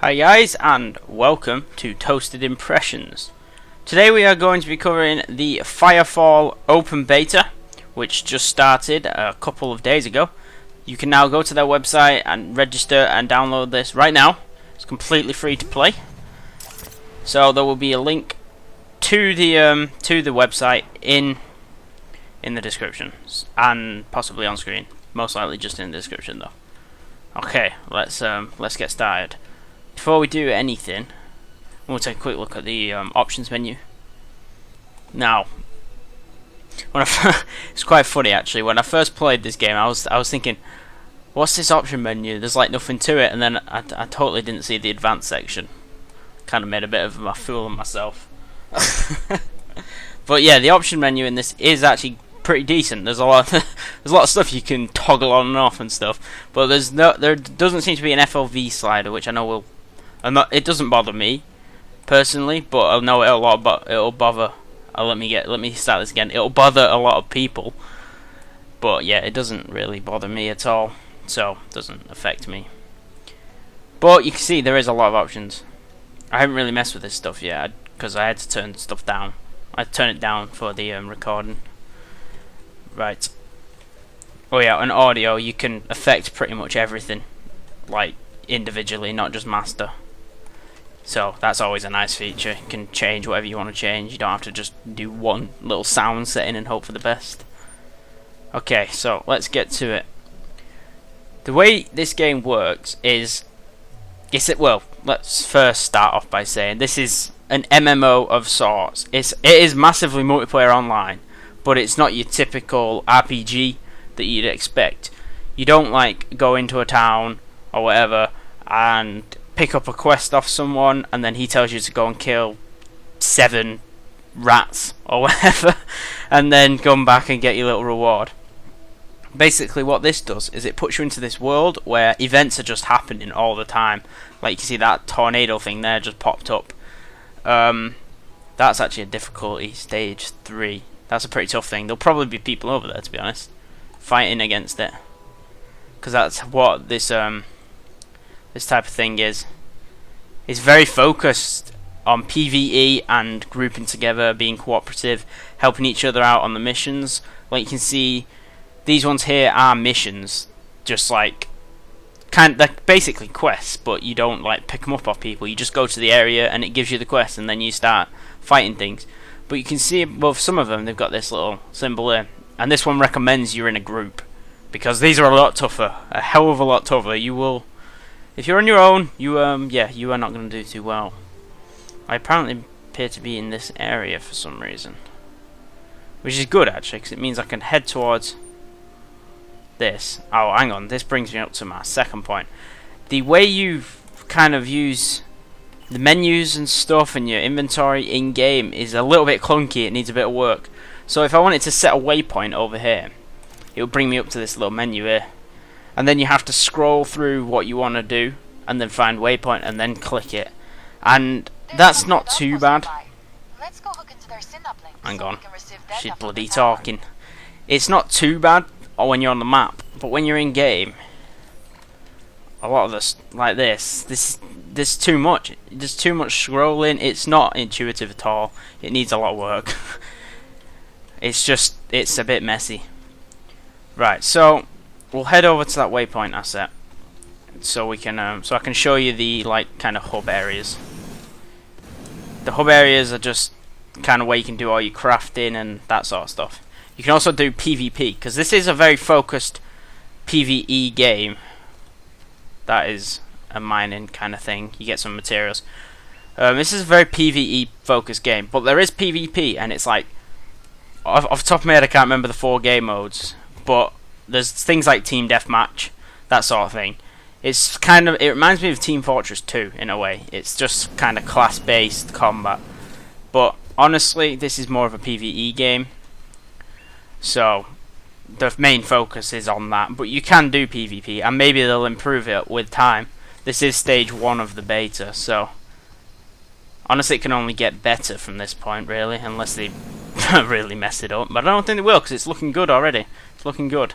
Hi guys, and welcome to Toasted Impressions. Today we are going to be covering the Firefall open beta, which just started a couple of days ago. You can now go to their website and register and download this right now. It's completely free to play. So there will be a link to the website in the description and possibly on screen. Most likely just in the description though. Okay, let's get started. Before we do anything, we'll take a quick look at the options menu. Now, it's quite funny actually. When I first played this game, I was thinking, what's this option menu? There's like nothing to it, and then I totally didn't see the advanced section. Kind of made a bit of a fool of myself. But yeah, the option menu in this is actually pretty decent. There's a lot of stuff you can toggle on and off and stuff, but there doesn't seem to be an FLV slider, which I know it doesn't bother me personally, but I know it'll bother. Let me start this again. It'll bother a lot of people, but yeah, it doesn't really bother me at all, so it doesn't affect me. But you can see there is a lot of options. I haven't really messed with this stuff yet because I had to turn stuff down. I turn it down for the recording. Right. Oh yeah, and audio, you can affect pretty much everything, like individually, not just master. So that's always a nice feature. You can change whatever you want to change. You don't have to just do one little sound setting and hope for the best. Okay, so let's get to it. The way this game works is, well, let's first start off by saying this is an MMO of sorts. It is massively multiplayer online, but it's not your typical RPG that you'd expect. You don't like go into a town or whatever and pick up a quest off someone and then he tells you to go and kill 7 rats or whatever and then come back and get your little reward. Basically what this does is it puts you into this world where events are just happening all the time. Like you see that tornado thing there just popped up. That's actually a difficulty stage 3. That's a pretty tough thing. There'll probably be people over there, to be honest, fighting against it, because that's what this type of thing is. It's very focused on PvE and grouping together, being cooperative, helping each other out on the missions. Like you can see, these ones here are missions, just like they're basically quests, but you don't like pick them up off people. You just go to the area and it gives you the quest, and then you start fighting things. But you can see above some of them, they've got this little symbol here, and this one recommends you're in a group, because these are a lot tougher, a hell of a lot tougher. You will, if you're on your own, you are not going to do too well. I apparently appear to be in this area for some reason, which is good actually, because it means I can head towards this. Oh, hang on, this brings me up to my second point. The way you kind of use the menus and stuff and your inventory in game is a little bit clunky. It needs a bit of work. So if I wanted to set a waypoint over here, it would bring me up to this little menu here, and then you have to scroll through what you want to do and then find waypoint and then click it, and that's not too bad. Hang on, she's bloody talking. It's not too bad when you're on the map, but when you're in game, a lot of this like there's too much. There's too much scrolling. It's not intuitive at all. It needs a lot of work. It's a bit messy. Right, so we'll head over to that waypoint asset, so we can so I can show you the like kind of hub areas. The hub areas are just kind of where you can do all your crafting and that sort of stuff. You can also do PvP, because this is a very focused PvE game. That is a mining kind of thing. You get some materials. This is a very PvE focused game, but there is PvP, and it's like off the top of my head I can't remember the 4 game modes, but there's things like team deathmatch, that sort of thing. It reminds me of Team Fortress 2 in a way. It's just kind of class based combat, but honestly this is more of a PvE game, so the main focus is on that. But you can do PvP, and maybe they'll improve it with time. This is stage 1 of the beta, so honestly it can only get better from this point really, unless they really mess it up. But I don't think they will, because it's looking good already. It's looking good.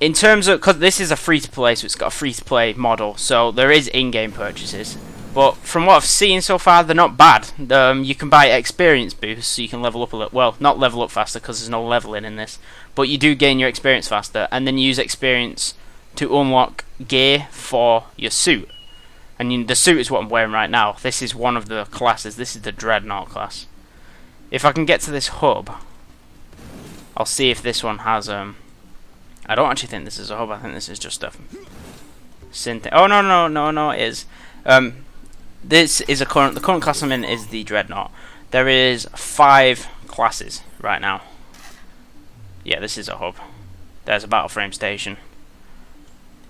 in terms of, because this is a free-to-play, so it's got a free-to-play model, so there is in-game purchases. But from what I've seen so far, they're not bad. You can buy experience boosts, so you can level up a little. Well, not level up faster, because there's no leveling in this. But you do gain your experience faster, and then use experience to unlock gear for your suit. And the suit is what I'm wearing right now. This is one of the classes. This is the Dreadnought class. If I can get to this hub, I'll see if this one has... I don't actually think this is a hub. I think this is just a synth. Oh, no, it is. This is the current class I'm in is the Dreadnought. There is 5 classes right now. Yeah, this is a hub. There's a battle frame station.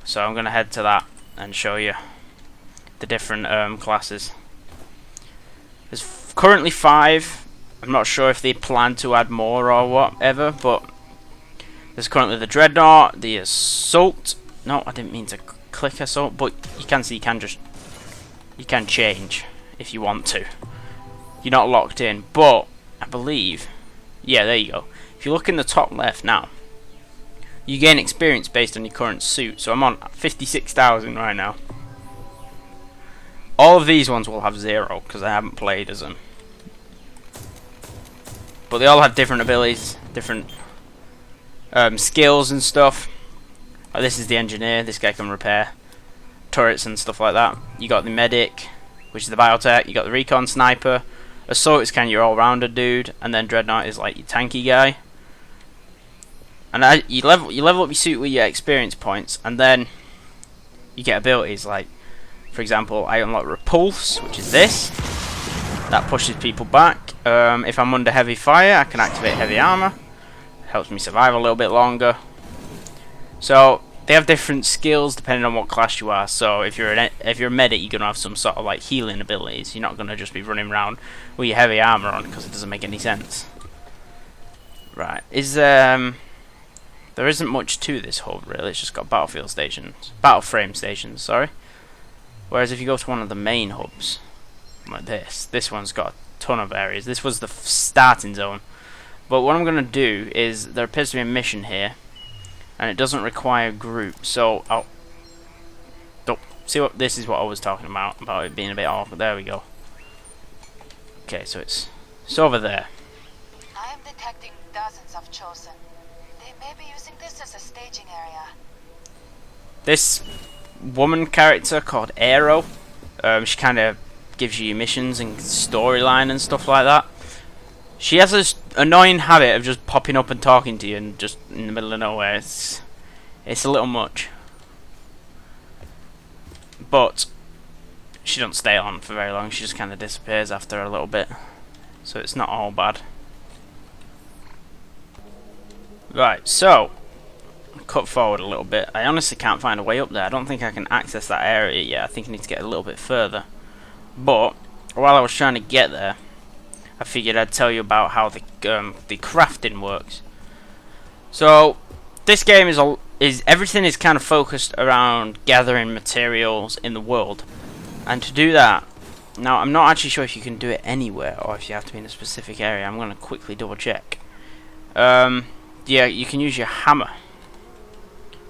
So I'm gonna head to that and show you the different classes. There's currently 5. I'm not sure if they plan to add more or whatever, but there's currently the Dreadnought, the Assault. No, I didn't mean to click Assault, but you can see you can change if you want to. You're not locked in, but I believe, yeah, there you go. If you look in the top left now, you gain experience based on your current suit. So I'm on 56,000 right now. All of these ones will have 0 because I haven't played as them. But they all have different abilities, different skills and stuff. Like this is the engineer. This guy can repair turrets and stuff like that. You got the medic, which is the biotech. You got the recon sniper. Assault is kind of your all-rounder dude, and then Dreadnought is like your tanky guy. And you level up your suit with your experience points, and then you get abilities like, for example, I unlock Repulse, which is this. That pushes people back. If I'm under heavy fire, I can activate heavy armor. Helps me survive a little bit longer. So they have different skills depending on what class you are. So if you're a medic, you're gonna have some sort of like healing abilities. You're not gonna just be running around with your heavy armor on because it doesn't make any sense. Right? There isn't much to this hub really. It's just got battle frame stations. Sorry. Whereas if you go to one of the main hubs, like this one's got a ton of areas. This was the starting zone. But what I'm gonna do is there appears to be a mission here. And it doesn't require group, so see what this is what I was talking about it being a bit awkward. There we go. Okay, so it's over there. I am detecting dozens of chosen. They may be using this as a staging area. This woman character called Aero, she kind of gives you missions and storyline and stuff like that. She has this annoying habit of just popping up and talking to you and just in the middle of nowhere. It's a little much. But she don't stay on for very long. She just kind of disappears after a little bit. So it's not all bad. Right, so cut forward a little bit. I honestly can't find a way up there. I don't think I can access that area yet. I think I need to get a little bit further. But while I was trying to get there, I figured I'd tell you about how the crafting works. So this game is everything is kind of focused around gathering materials in the world, and to do that, now I'm not actually sure if you can do it anywhere or if you have to be in a specific area. I'm going to quickly double check. Yeah, you can use your hammer,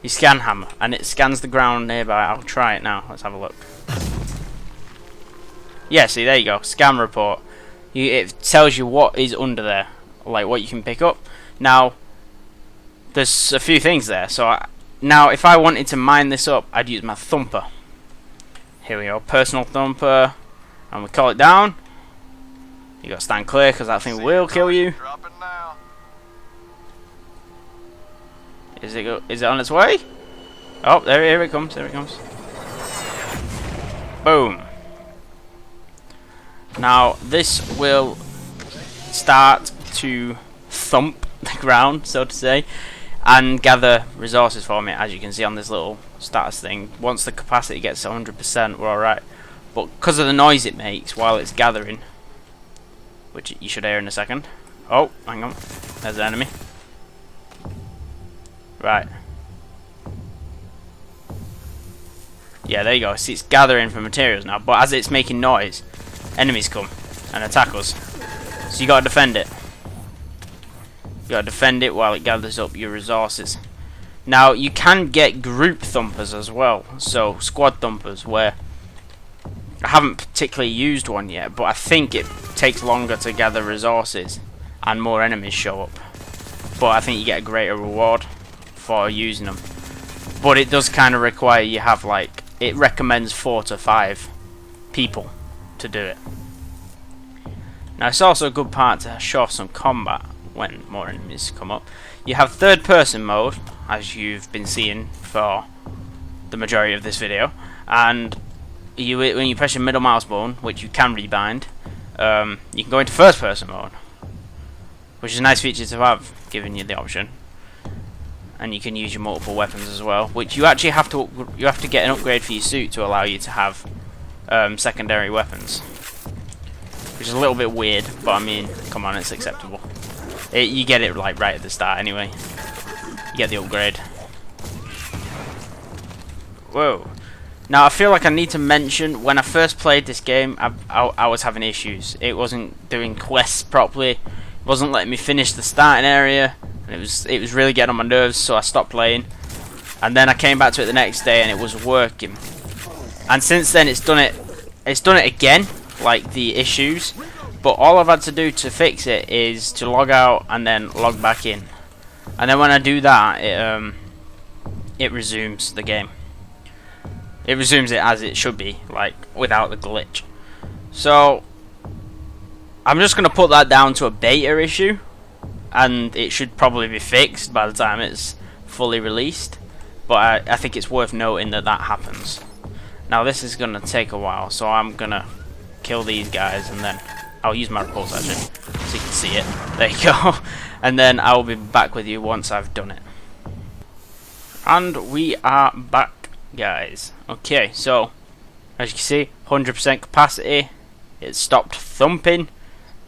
your scan hammer, and it scans the ground nearby. I'll try it now. Let's have a look. Yeah, see, there you go. Scan report. It tells you what is under there, like what you can pick up. Now, there's a few things there. So now, if I wanted to mine this up, I'd use my thumper. Here we go, personal thumper, and we call it down. You got to stand clear because that thing will kill you. Is it on its way? Oh, here it comes. There it comes. Boom. Now this will start to thump the ground, so to say, and gather resources for me, as you can see on this little status thing. Once the capacity gets to 100%, we're alright. But because of the noise it makes while it's gathering, which you should hear in a second. Oh, hang on. There's an enemy. Right. Yeah, there you go. See, it's gathering for materials now, but as it's making noise, enemies come and attack us. So you gotta defend it. You gotta defend it while it gathers up your resources. Now you can get group thumpers as well, so squad thumpers, where I haven't particularly used one yet, but I think it takes longer to gather resources and more enemies show up. But I think you get a greater reward for using them. But it does kind of require you have, like, it recommends 4 to 5 people to do it. Now it's also a good part to show off some combat when more enemies come up. You have third person mode, as you've been seeing for the majority of this video, and when you press your middle mouse button, which you can rebind, you can go into first person mode, which is a nice feature to have, giving you the option. And you can use your multiple weapons as well, which you actually have to get an upgrade for your suit to allow you to have secondary weapons, which is a little bit weird, but I mean, come on, it's acceptable. You get it like right at the start anyway. You get the upgrade. Whoa. Now I feel like I need to mention, when I first played this game, I was having issues. It wasn't doing quests properly. It wasn't letting me finish the starting area. And it was really getting on my nerves, so I stopped playing. And then I came back to it the next day and it was working. And since then it's done it again, like the issues. But all I've had to do to fix it is to log out and then log back in. And then when I do that, it resumes the game. It resumes it as it should be, like without the glitch. So I'm just gonna put that down to a beta issue, and it should probably be fixed by the time it's fully released. But I think it's worth noting that that happens. Now this is gonna take a while, so I'm gonna kill these guys and then I'll use my repulse actually, so you can see it. There you go. And then I'll be back with you once I've done it. And we are back, guys. Okay, so as you can see, 100% capacity. It stopped thumping,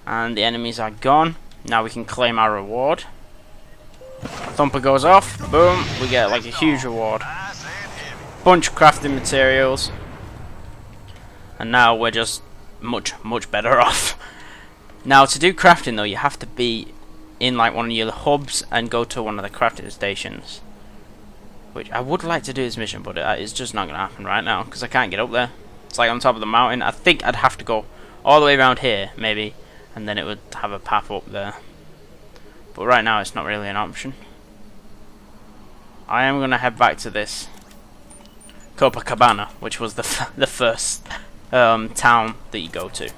and the enemies are gone. Now we can claim our reward. Thumper goes off. Boom. We get like a huge reward. Bunch of crafting materials. And now we're just much better off. Now to do crafting though, you have to be in like one of your hubs and go to one of the crafting stations, which I would like to do this mission, but it's just not gonna happen right now because I can't get up there. It's like on top of the mountain. I think I'd have to go all the way around here maybe, and then it would have a path up there, but right now it's not really an option. I am gonna head back to this Copacabana, which was the first town that you go to.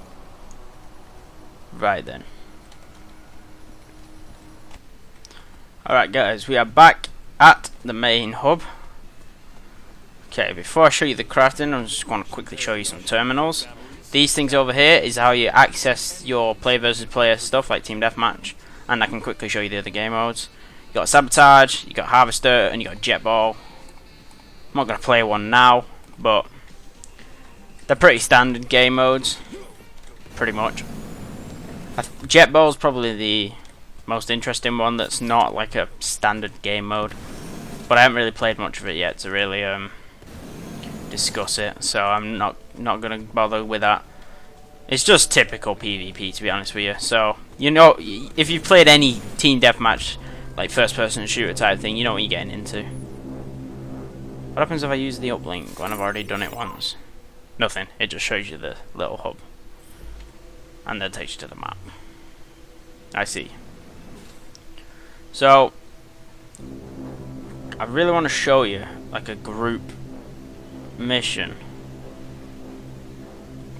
Right then. Alright guys, we are back at the main hub. Okay, before I show you the crafting, I'm just going to quickly show you some terminals. These things over here is how you access your player versus player stuff like Team Deathmatch, and I can quickly show you the other game modes. You got Sabotage, you got Harvester, and you got Jetball. I'm not going to play one now, but they're pretty standard game modes, pretty much. Jetball's probably the most interesting one that's not like a standard game mode, but I haven't really played much of it yet to really discuss it, so I'm not gonna bother with that. It's just typical PvP, to be honest with you. So you know, if you've played any team deathmatch, like first person shooter type thing, you know what you're getting into. What happens if I use the uplink when I've already done it once? Nothing, it just shows you the little hub and then takes you to the map. I see. So I really want to show you like a group mission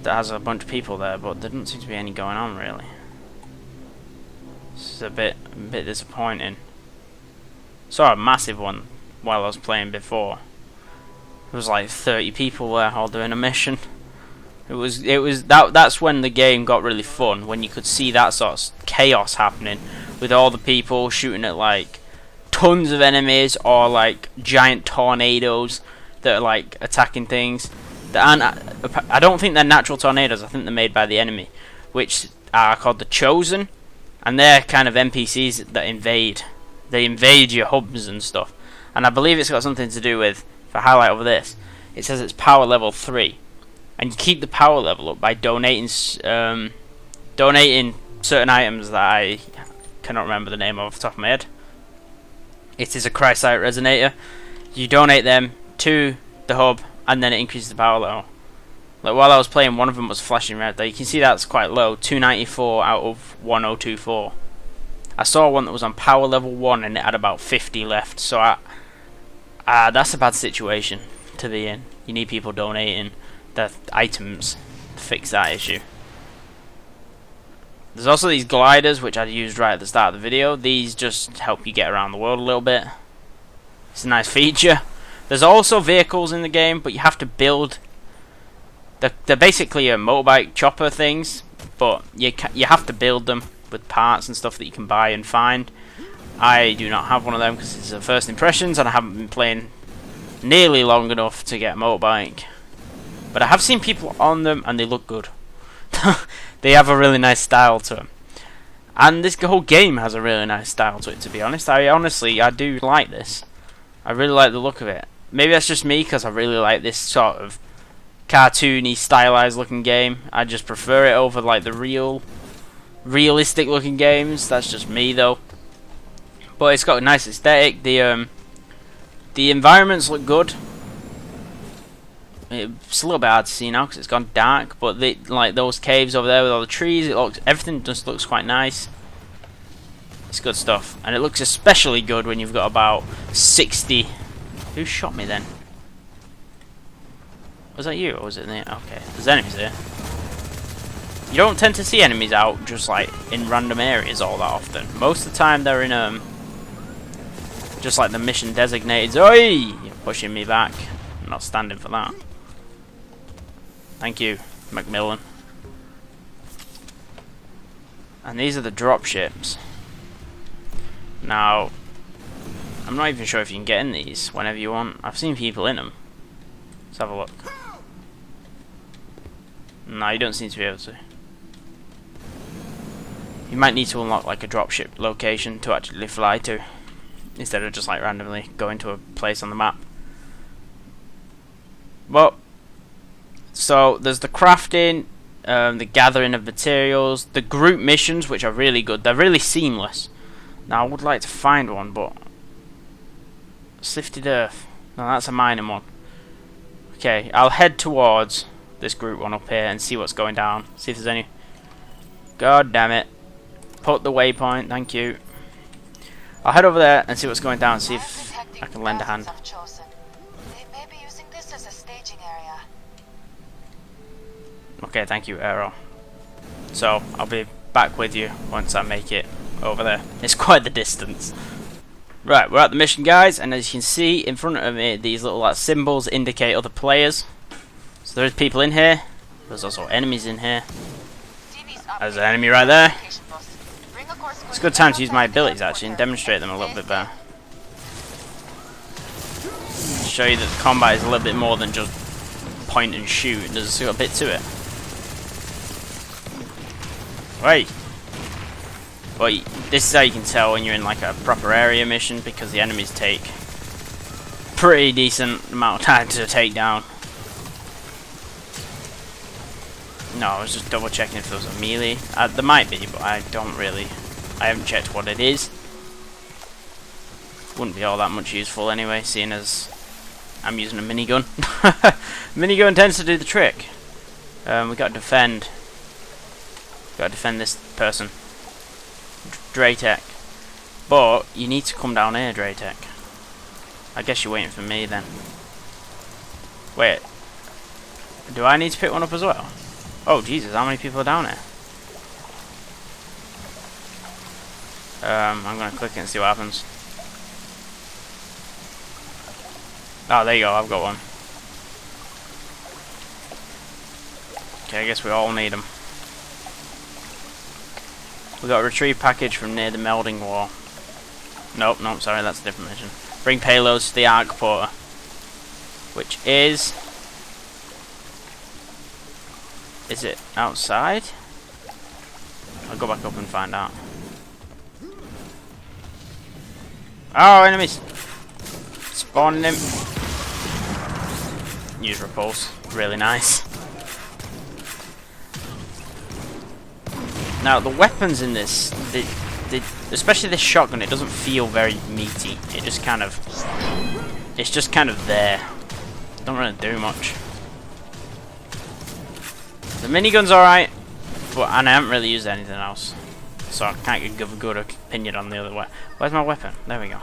that has a bunch of people there, but there doesn't seem to be any going on really. It's a bit disappointing. Saw a massive one while I was playing before. It was like 30 people there all doing a mission. That's when the game got really fun, when you could see that sort of chaos happening with all the people shooting at like tons of enemies or like giant tornadoes that are like attacking things. I don't think they're natural tornadoes, I think they're made by the enemy, which are called the Chosen, and they're kind of NPCs that invade. They invade your hubs and stuff, and I believe it's got something to do with, if I highlight over this, it says it's power level 3. And you keep the power level up by donating certain items that I cannot remember the name of off the top of my head. It is a Cryosite resonator. You donate them to the hub, and then it increases the power level. Like while I was playing, one of them was flashing red there. You can see that's quite low, 294 out of 1024. I saw one that was on power level 1 and it had about 50 left, so that's a bad situation to be in. You need people donating the items to fix that issue. There's also these gliders, which I used right at the start of the video. These just help you get around the world a little bit. It's a nice feature. There's also vehicles in the game, but you have to build. They're basically a motorbike chopper things, but you have to build them with parts and stuff that you can buy and find. I do not have one of them because it's the first impressions, and I haven't been playing nearly long enough to get a motorbike. But I have seen people on them, and they look good. They have a really nice style to them, and this whole game has a really nice style to it. To be honest, I do like this. I really like the look of it. Maybe that's just me because I really like this sort of cartoony, stylized looking game. I just prefer it over like the realistic looking games. That's just me though. But it's got a nice aesthetic. The environments look good. It's a little bit hard to see now because it's gone dark, but like those caves over there with all the trees, everything just looks quite nice. It's good stuff, and it looks especially good when you've got about 60. Who shot me then? Was that you, or was it me? Okay, there's enemies here. You don't tend to see enemies out just like in random areas all that often. Most of the time they're in just like the mission designated. Oi! You're pushing me back. I'm not standing for that. Thank you, Macmillan. And these are the drop ships. Now, I'm not even sure if you can get in these whenever you want. I've seen people in them. Let's have a look. No, you don't seem to be able to. You might need to unlock like a dropship location to actually fly to, instead of just like randomly going to a place on the map. Well, so there's the crafting, the gathering of materials, the group missions, which are really good. They're really seamless. Now I would like to find one, but Sifted Earth. No, that's a mining one. Okay, I'll head towards this group one up here and see what's going down. See if there's any. God damn it! Put the waypoint. Thank you. I'll head over there and see what's going down. See if I can lend a hand. They may be using this as a staging area. Okay, thank you, Arrow. So I'll be back with you once I make it over there. It's quite the distance. Right, we're at the mission, guys, and as you can see in front of me, these little like symbols indicate other players. So there's people in here. There's also enemies in here. There's an enemy right there. It's a good time to use my abilities actually and demonstrate them a little bit better. Show you that the combat is a little bit more than just point and shoot. There's a bit to it. Wait. Well, this is how you can tell when you're in like a proper area mission, because the enemies take pretty decent amount of time to take down. No, I was just double checking if there was a melee. There might be, but I haven't checked what it is. Wouldn't be all that much useful anyway, seeing as I'm using a minigun. Minigun tends to do the trick. We got to defend. Got to defend this person. Draytech. But you need to come down here, Draytech. I guess you're waiting for me then. Wait. Do I need to pick one up as well? Oh Jesus, how many people are down here? I'm gonna click it and see what happens. Oh, there you go, I've got one. Okay, I guess we all need them. We got a retrieve package from near the melding wall. Nope, sorry, that's a different mission. Bring payloads to the Arc Porter, which is it outside? I'll go back up and find out. Oh, enemies! Spawning him. Use repulse. Really nice. Now the weapons in this, especially this shotgun, it doesn't feel very meaty. It just kind of, it's just kind of there. Don't really do much. The minigun's alright, but and I haven't really used anything else, so I can't give a good opinion on the other way. Where's my weapon? There we go.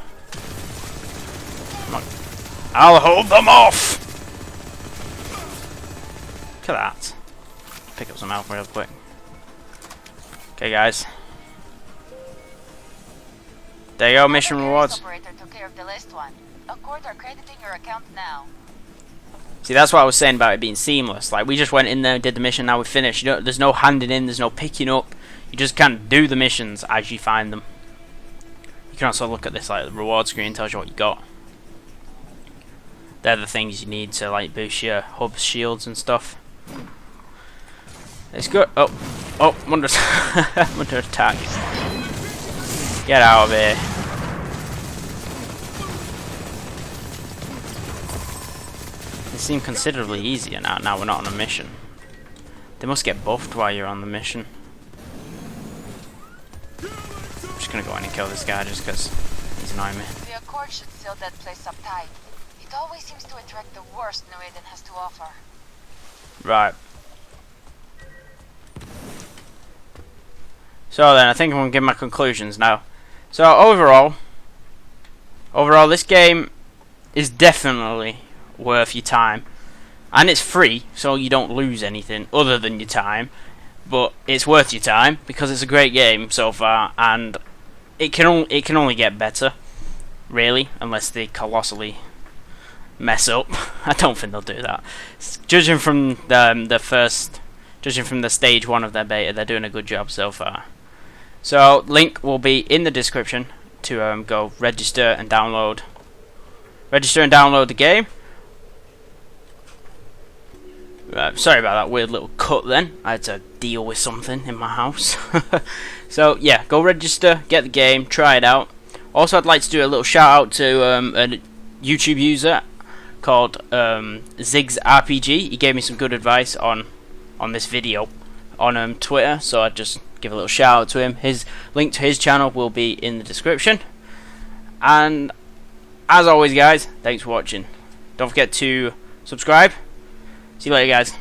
I'll hold them off! Look at that. Pick up some health real quick. Okay, guys. There you go, mission rewards. Operator took care of the last one. Accord are crediting your account now. See, that's what I was saying about it being seamless. Like, we just went in there, did the mission, now we're finished. You don't, there's no handing in, there's no picking up. You just kind of do the missions as you find them. You can also look at this, like, the reward screen tells you what you got. They're the things you need to, like, boost your hub shields and stuff. It's good. Oh, I'm under, I'm under attack. Get out of here. It seemed considerably easier now. Now we're not on a mission. They must get buffed while you're on the mission. I'm just gonna go in and kill this guy just because he's annoying me. The Accord should seal that place up tight. It always seems to attract the worst New Eden has to offer. Right. So then, I think I'm gonna give my conclusions now. So overall, this game is definitely worth your time, and it's free, so you don't lose anything other than your time. But it's worth your time because it's a great game so far, and it can only get better, really, unless they colossally mess up. I don't think they'll do that. Judging from judging from the stage 1 of their beta, they're doing a good job so far. So link will be in the description to go register and download the game. Sorry about that weird little cut then. I had to deal with something in my house. So yeah, go register, get the game, try it out. Also, I'd like to do a little shout out to a YouTube user called Ziggs RPG. He gave me some good advice on this video on Twitter, so I'd just give a little shout out to him. His link to his channel will be in the description. And as always, guys, thanks for watching. Don't forget to subscribe. See you later, guys.